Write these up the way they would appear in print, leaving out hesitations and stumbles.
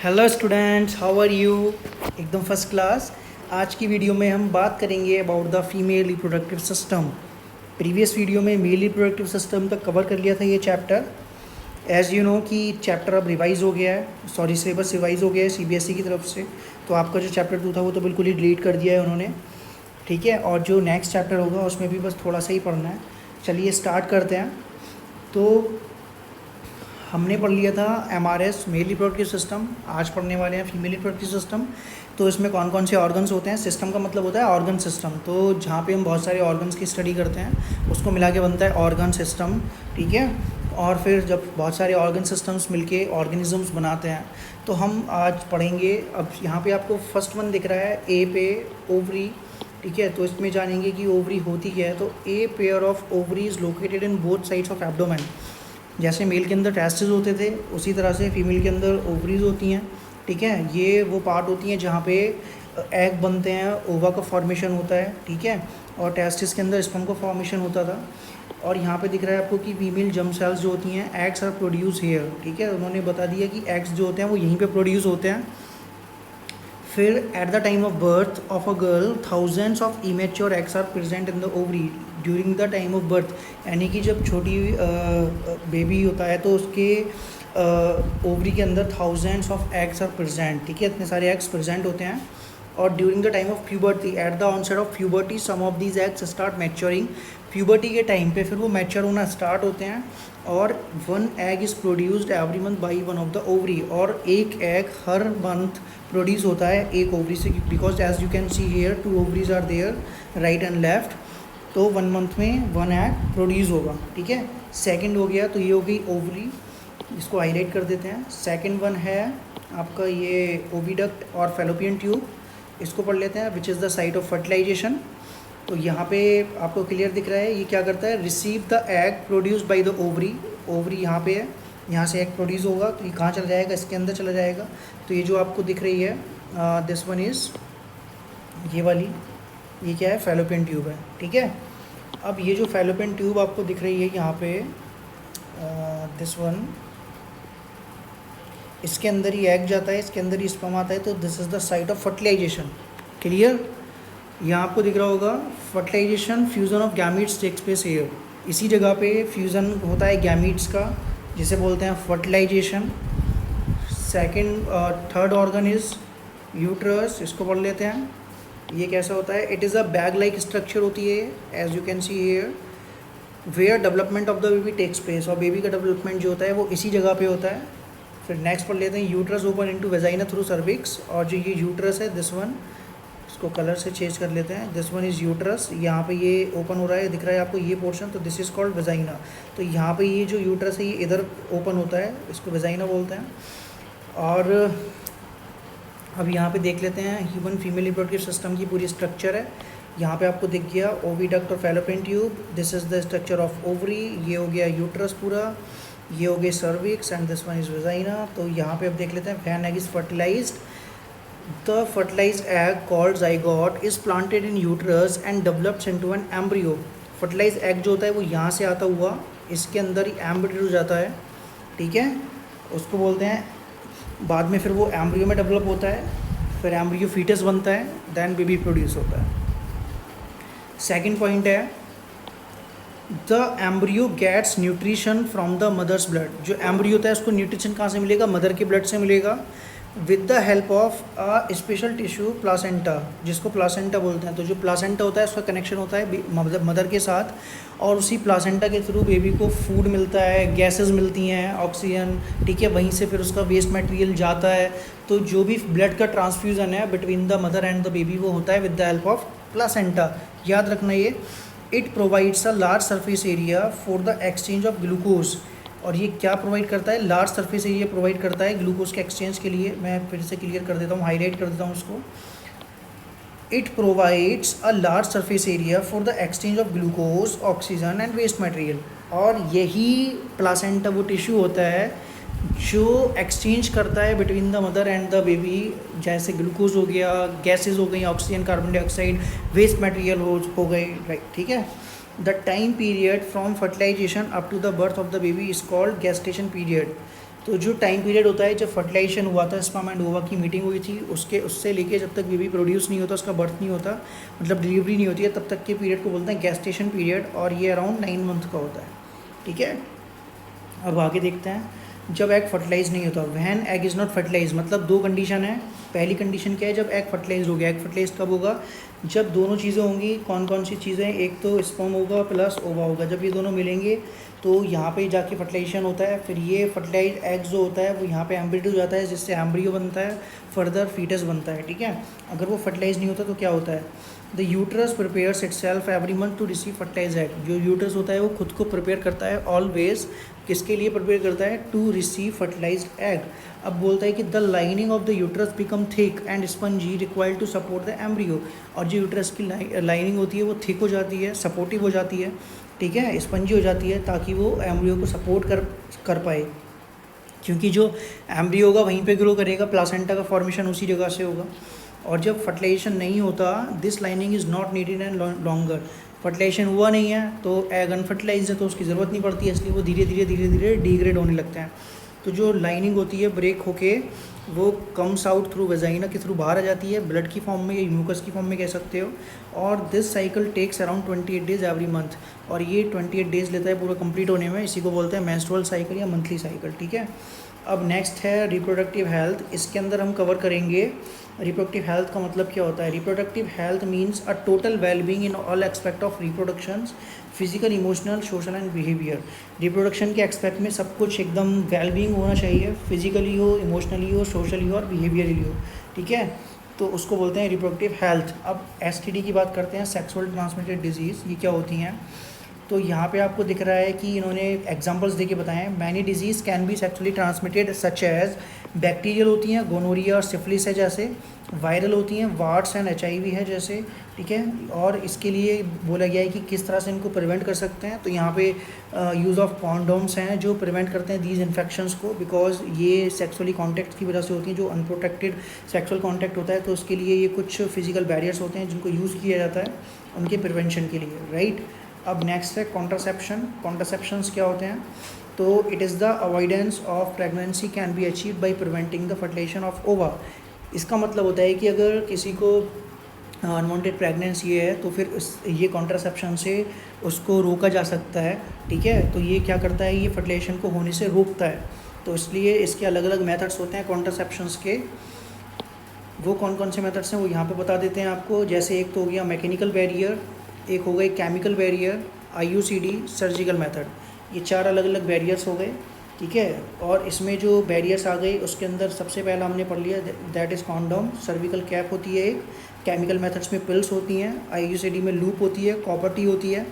Hello students, how are you. एकदम first class. आज की वीडियो में हम बात करेंगे about the female reproductive system. Previous video में मेल रिप्रोडक्टिव सिस्टम तक कवर कर लिया था ये चैप्टर। एज़ यू नो कि चैप्टर अब रिवाइज़ हो गया है, सॉरी सिलेबस रिवाइज़ हो गया है सीबीएसई की तरफ से। तो आपका जो चैप्टर 2 था वो तो बिल्कुल ही डिलीट कर दिया है उन्होंने, ठीक है। और जो नेक्स्ट चैप्टर होगा उसमें भी बस थोड़ा सा ही पढ़ना है। चलिए स्टार्ट करते हैं। तो हमने पढ़ लिया था एमआरएस मेल रिप्रोडक्टिव सिस्टम, आज पढ़ने वाले हैं फीमेल रिप्रोडक्टिव सिस्टम। तो इसमें कौन कौन से ऑर्गन्स होते हैं। सिस्टम का मतलब होता है ऑर्गन सिस्टम, तो जहाँ पे हम बहुत सारे ऑर्गन्स की स्टडी करते हैं उसको मिला के बनता है ऑर्गन सिस्टम, ठीक है। और फिर जब बहुत सारे ऑर्गन सिस्टम्स मिलके ऑर्गेनिजम्स बनाते हैं तो हम आज पढ़ेंगे। अब यहाँ पे आपको फर्स्ट वन दिख रहा है ए पे ओवरी, ठीक है। तो इसमें जानेंगे कि ओवरी होती क्या है। तो a pair of ovary is located in both sides of abdomen. जैसे मेल के अंदर टेस्टिस होते थे उसी तरह से फीमेल के अंदर ओवरीज होती हैं, ठीक है। ये वो पार्ट होती हैं जहाँ पे एग बनते हैं, ओवा का फॉर्मेशन होता है, ठीक है। और टेस्टिस के अंदर स्पर्म का फॉर्मेशन होता था। और यहाँ पे दिख रहा है आपको कि फीमेल जर्म सेल्स जो होती हैं एग्स आर प्रोड्यूस हेयर, ठीक है। उन्होंने बता दिया कि एग्स जो होते हैं वो यहीं पे प्रोड्यूस होते हैं। फिर at the time of birth of a girl thousands of immature eggs are present in the ovary during the time of birth. यानी कि जब छोटी बेबी होता है तो उसके ओवरी के अंदर thousands of eggs are present, ठीक है। इतने सारे एग्स प्रेजेंट होते हैं। और during the time of puberty, at the onset of puberty some of these eggs start maturing. Puberty के टाइम पे फिर वो मैच्योर होना स्टार्ट होते हैं। और one egg is produced every month by one of the ovary, और एक एग हर मंथ प्रोड्यूस होता है एक ओवरी से, because as you can see here two ovaries are there right and left. तो 1 मंथ में 1 एग प्रोड्यूस होगा, ठीक है। सेकंड हो गया, तो ये हो गई ओवरी, इसको हाईलाइट कर देते हैं। सेकंड वन है आपका ये ओविडक्ट और फैलोपियन ट्यूब, इसको पढ़ लेते हैं, which is the site of fertilization. तो यहाँ पे आपको क्लियर दिख रहा है ये क्या करता है, receive the egg produced by the ovary. Ovary यहाँ पे है, यहाँ से एग प्रोड्यूस होगा तो ये कहाँ चला जाएगा, इसके अंदर चला जाएगा। तो ये जो आपको दिख रही है दिस वन इज़ ये वाली, ये क्या है, फैलोपियन ट्यूब है, ठीक है। अब ये जो फैलोपियन ट्यूब आपको दिख रही है यहाँ पे दिस वन, इसके अंदर ही एग जाता है, इसके अंदर ही स्पर्म आता है। तो this is the site of fertilization, clear. यहाँ आपको दिख रहा होगा fertilization fusion of gametes takes place here. इसी जगह पे फ्यूज़न होता है गैमीट्स का, जिसे बोलते हैं fertilization. Second third organ is uterus, इसको पढ़ लेते हैं। ये कैसा होता है, it is a bag like structure होती है as you can see here, where development of the baby takes place. और बेबी का डेवलपमेंट जो होता है वो इसी जगह पे होता है। फिर नेक्स्ट पढ़ लेते हैं uterus open into vagina through cervix. और जो ये यूट्रस है दिस वन, इसको कलर से चेंज कर लेते हैं, दिस वन इज़ यूट्रस। यहाँ पे ये ओपन हो रहा है, दिख रहा है आपको ये पोर्शन, तो दिस इज़ कॉल्ड वेजाइना। तो यहाँ पे ये जो यूट्रस है ये इधर ओपन होता है, इसको वेजाइना बोलते हैं। और अब यहाँ पे देख लेते हैं ह्यूमन फीमेल रिप्रोडक्टिव सिस्टम की पूरी स्ट्रक्चर है। यहाँ पे आपको दिख गया ओविडक्ट और fallopian tube, this is the structure of ovary. ये हो गया यूट्रस पूरा, ये हो गए cervix and this one is vagina. तो यहाँ पे अब देख लेते हैं when egg is fertilized, the fertilized egg called zygote is planted in uterus and develops into an embryo. Fertilized egg जो होता है वो यहाँ से आता हुआ इसके अंदर ही एम्ब्रियो हो जाता है, ठीक है, उसको बोलते हैं। बाद में फिर वो एम्ब्रियो में डेवलप होता है, फिर एम्ब्रियो फीटस बनता है, देन बेबी प्रोड्यूस होता है। सेकंड पॉइंट है the embryo gets nutrition from the mother's blood. जो एम्ब्रियो होता है उसको न्यूट्रिशन कहाँ से मिलेगा, मदर के ब्लड से मिलेगा, with the help of a special tissue placenta, जिसको प्लासेंटा बोलते हैं। तो जो प्लासेंटा होता है उसका कनेक्शन होता है मदर के साथ, और उसी प्लासेंटा के थ्रू बेबी को फूड मिलता है, गैसेस मिलती हैं, ऑक्सीजन, ठीक है। वहीं से फिर उसका वेस्ट मटेरियल जाता है। तो जो भी ब्लड का ट्रांसफ्यूज़न है between the mother and the baby वो होता है with the help of placenta, याद रखना ये। It provides a large surface area for the exchange of glucose. और ये क्या प्रोवाइड करता है, लार्ज सरफेस एरिया प्रोवाइड करता है ग्लूकोज के एक्सचेंज के लिए। मैं फिर से क्लियर कर देता हूँ, हाईलाइट कर देता हूँ उसको। It provides a large surface area for the exchange of glucose, oxygen and waste material. और यही प्लासेंटा वो टिश्यू होता है जो एक्सचेंज करता है between the mother and the baby, जैसे ग्लूकोज हो गया, गैसेज हो गई, oxygen, carbon dioxide, waste material हो गई, राइट, ठीक है। The time period from fertilization up to the birth of the baby is called gestation period. तो जो टाइम पीरियड होता है जब फर्टिलाइजेशन हुआ था, स्पर्म एंड ओवा की मीटिंग हुई थी, उससे लेके जब तक बेबी प्रोड्यूस नहीं होता, उसका बर्थ नहीं होता, मतलब डिलीवरी नहीं होती है, तब तक के पीरियड को बोलते हैं गेस्टेशन पीरियड, और ये अराउंड 9 मंथ का होता है। ठीक है, अब आगे देखते हैं। जब एग फर्टिलाइज नहीं होता, when egg is not fertilize, मतलब दो कंडीशन है। पहली कंडीशन क्या है, जब एग फर्टिलाइज हो गया। एग फर्टिलाइज कब होगा, जब दोनों चीज़ें होंगी। कौन कौन सी चीज़ें, एक तो स्पर्म होगा प्लस ओवा होगा, जब ये दोनों मिलेंगे तो यहाँ पे जाके फर्टिलाइजेशन होता है। फिर ये फर्टिलाइज एग जो होता है वो यहाँ पे एम्ब्रियो हो जाता है, जिससे एम्ब्रियो बनता है, फर्दर फीटस बनता है। ठीक है, अगर वो फर्टिलाइज नहीं होता तो क्या होता है, the uterus prepares itself every month to receive fertilize egg. जो यूट्रस होता है वो खुद को प्रिपेयर करता है ऑलवेज, किसके लिए प्रिपेयर करता है, टू रिसीव फर्टिलाइज्ड एग। अब बोलता है कि the lining of the uterus become thick and spongy required to support the embryo. और जो यूट्रस की लाइनिंग होती है वो थिक हो जाती है, सपोर्टिव हो जाती है, ठीक है, स्पंजी हो जाती है, ताकि वो एम्ब्रियो को सपोर्ट कर पाए। क्योंकि जो एम्ब्रियो होगा वहीं पे ग्रो करेगा, प्लासेंटा का फॉर्मेशन उसी जगह से होगा। और जब फर्टिलाइजेशन नहीं होता, this lining is not needed and longer. Fertilization हुआ नहीं है तो एग अनफर्टिलाइज है, तो उसकी ज़रूरत नहीं पड़ती है, इसलिए वो धीरे धीरे डिग्रेड होने लगते हैं। तो जो लाइनिंग होती है ब्रेक होके वो कम्स आउट थ्रू वेजाइना के थ्रू बाहर आ जाती है, ब्लड की फॉर्म में या म्यूकस की फॉर्म में कह सकते हो। और this cycle takes around 28 days every month, और ये 28 डेज लेता है पूरा कंप्लीट होने में। इसी को बोलते हैं मेंस्ट्रुअल साइकिल या मंथली साइकिल। ठीक है, अब नेक्स्ट है रिप्रोडक्टिव हेल्थ। इसके अंदर हम कवर करेंगे रिप्रोडक्टिव हेल्थ का मतलब क्या होता है। Reproductive health means a total wellbeing in all expect of reproductions, physical, emotional, social and behaviour. Reproduction के एक्सपेक्ट में सब कुछ एकदम वेलबींग होना चाहिए, फिजिकली हो, इमोशनली हो, सोशली हो और बिहेवियरली हो। ठीक है, तो उसको बोलते हैं रिप्रोडक्टिव हेल्थ। अब एसटीडी की बात करते हैं, सेक्सुअल ट्रांसमिटेड डिजीज़, ये क्या होती हैं। तो यहाँ पे आपको दिख रहा है कि इन्होंने एग्जांपल्स देके बताए हैं। Many disease can be sexually transmitted such as, bacterial होती हैं, गोनोरिया और सिफिलिस है जैसे, वायरल होती हैं, वार्ड्स एंड HIV है जैसे। ठीक है, और इसके लिए बोला गया है कि किस तरह से इनको प्रिवेंट कर सकते हैं। तो यहाँ पे यूज़ ऑफ कॉन्डोम्स हैं जो प्रिवेंट करते हैं दीज इन्फेक्शंस को, बिकॉज ये सेक्सुअली कॉन्टैक्ट की वजह से होती हैं। जो अनप्रोटेक्टेड सेक्सुअल कॉन्टैक्ट होता है तो उसके लिए ये कुछ फिजिकल बैरियर्स होते हैं जिनको यूज़ किया जाता है उनके प्रिवेंशन के लिए, राइट। अब नेक्स्ट है कॉन्ट्रासेप्शन। कॉन्ट्रासेप्शंस क्या होते हैं, तो it is the avoidance of pregnancy can be achieve by preventing the fertilization of ova. इसका मतलब होता है कि अगर किसी को अनवांटेड प्रेगनेंसी है तो फिर ये कॉन्ट्रासेप्शन से उसको रोका जा सकता है। ठीक है, तो ये क्या करता है, ये फर्टिलाइजेशन को होने से रोकता है। तो इसलिए इसके अलग अलग मेथड्स होते हैं कॉन्ट्रासेप्शंस के। वो कौन कौन से मेथड्स हैं वो यहाँ पे बता देते हैं आपको। जैसे एक तो हो गया मैकेनिकल बैरियर, एक हो गए chemical barrier, IUCD, surgical method. ये 4 अलग अलग बैरियर्स हो गए। ठीक है, और इसमें जो बैरियर्स आ गए उसके अंदर सबसे पहला हमने पढ़ लिया, that is condom. Cervical cap होती है एक, केमिकल मेथड्स में पिल्स होती हैं, IUCD में लूप होती है, कॉपर टी होती है।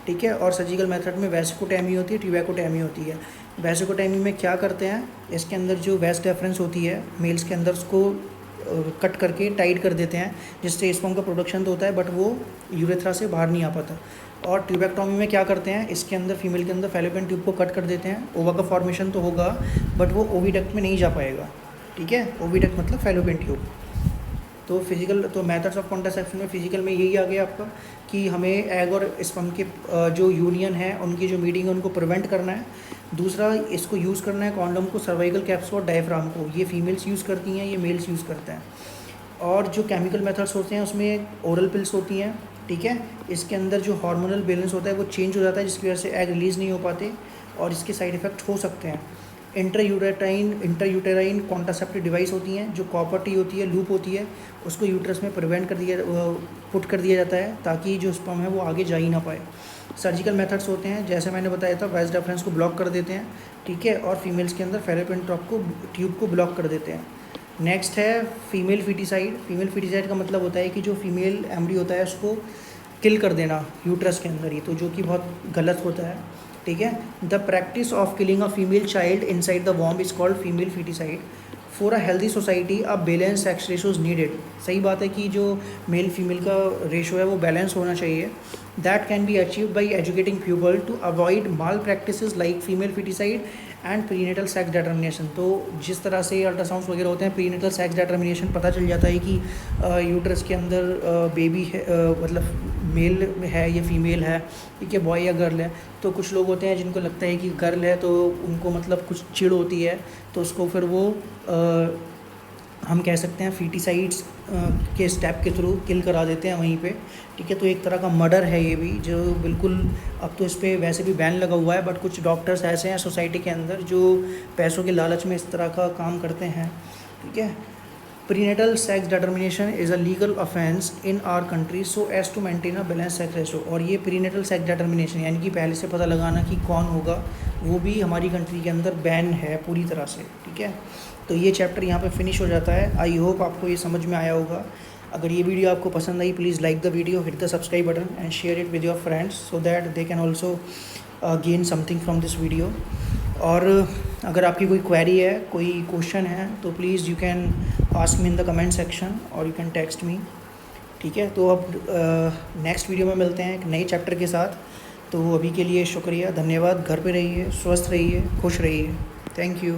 ठीक है, और सर्जिकल मेथड में वेसिकोटोमी होती है, ट्यूबैकोटोमी होती है। वेसिकोटोमी में क्या करते हैं, इसके अंदर जो वेस्ट डिफरेंस होती है मेल्स के अंदर उसको कट करके टाइट कर देते हैं, जिससे स्पर्म का प्रोडक्शन तो होता है बट वो यूरेथ्रा से बाहर नहीं आ पाता। और ट्यूबैक्टोमी में क्या करते हैं, इसके अंदर फीमेल के अंदर फैलोपियन ट्यूब को कट कर देते हैं। ओवा का फॉर्मेशन तो होगा बट वो ओविडक्ट में नहीं जा पाएगा। ठीक है, ओविडक्ट मतलब फैलोपियन ट्यूब। तो फिजिकल, तो मेथड्स ऑफ कॉन्ट्रासेप्शन में फिजिकल में यही आ गया आपका कि हमें एग और स्पर्म के जो यूनियन है उनकी जो मीटिंग है उनको प्रिवेंट करना है। दूसरा, इसको यूज़ करना है कॉन्डम को सर्वाइकल कैप्स और डायफ्राम को। ये फीमेल्स यूज़ करती हैं, ये मेल्स यूज़ करते हैं। और जो केमिकल मेथड्स होते हैं उसमें ओरल पिल्स होती हैं। ठीक है, इसके अंदर जो हार्मोनल बैलेंस होता है वो चेंज हो जाता है, जिसकी वजह से एग रिलीज़ नहीं हो पाते और इसके साइड इफ़ेक्ट हो सकते हैं। इंट्रायूटेराइन कॉन्ट्रासेप्टिव डिवाइस होती हैं, जो कॉपर टी होती है, लूप होती है, उसको यूट्रस में पुट कर दिया जाता है ताकि जो स्पर्म है वो आगे जा ही ना पाए। सर्जिकल मेथड्स होते हैं, जैसे मैंने बताया था, वेस्ट डिफरेंस को ब्लॉक कर देते हैं। ठीक है, और फीमेल्स के अंदर फैलोपियन ट्यूब को ब्लॉक कर देते हैं। नेक्स्ट है फीमेल फिटिसाइड। फीमेल फिटिसाइड का मतलब होता है कि जो फीमेल एम्ब्रियो होता है उसको किल कर देना यूट्रस के अंदर ही, तो जो कि बहुत गलत होता है। ठीक है, the practice of killing a female child inside the womb is called female foeticide. For a healthy society a balance sex ratio is needed. सही बात है कि जो मेल फीमेल का रेशो है वो बैलेंस होना चाहिए। That can be achieve by educating people to avoid malpractices like female foeticide and prenatal sex determination. तो जिस तरह से अल्ट्रासाउंड्स वगैरह होते हैं, प्रीनेटल सेक्स डिटर्मिनेशन पता चल जाता है कि यूट्रस के अंदर बेबी है, मतलब मेल है या फीमेल है, ठीक है, बॉय या गर्ल है। तो कुछ लोग होते हैं जिनको लगता है कि गर्ल है तो उनको मतलब कुछ चिढ़ होती है, तो उसको फिर वो हम कह सकते हैं फीटिसाइड्स के स्टेप के थ्रू किल करा देते हैं वहीं पे, ठीक है। तो एक तरह का मर्डर है ये भी, जो बिल्कुल अब तो इस पर वैसे भी बैन लगा हुआ है, बट कुछ डॉक्टर्स ऐसे हैं सोसाइटी के अंदर जो पैसों के लालच में इस तरह का काम करते हैं, ठीक है। Prenatal sex determination is a legal offence in our country so as to maintain a balance sex ratio. और ये प्रीनेटल सेक्स डिटर्मिनेशन यानी कि पहले से पता लगाना कि कौन होगा, वो भी हमारी कंट्री के अंदर बैन है पूरी तरह से, ठीक है। तो ये चैप्टर यहाँ पे फिनिश हो जाता है। आई होप आपको ये समझ में आया होगा। अगर ये वीडियो आपको पसंद आई, please like the video, hit the subscribe button and share it with your friends so that they can also gain something from this video. और अगर आपकी कोई क्वेरी है, कोई क्वेश्चन है, तो please you can ask me in the comment section और you can text me, ठीक है। तो अब नेक्स्ट वीडियो में मिलते हैं एक नए चैप्टर के साथ। तो अभी के लिए शुक्रिया, धन्यवाद। घर पे रहिए, स्वस्थ रहिए, खुश रहिए। Thank you.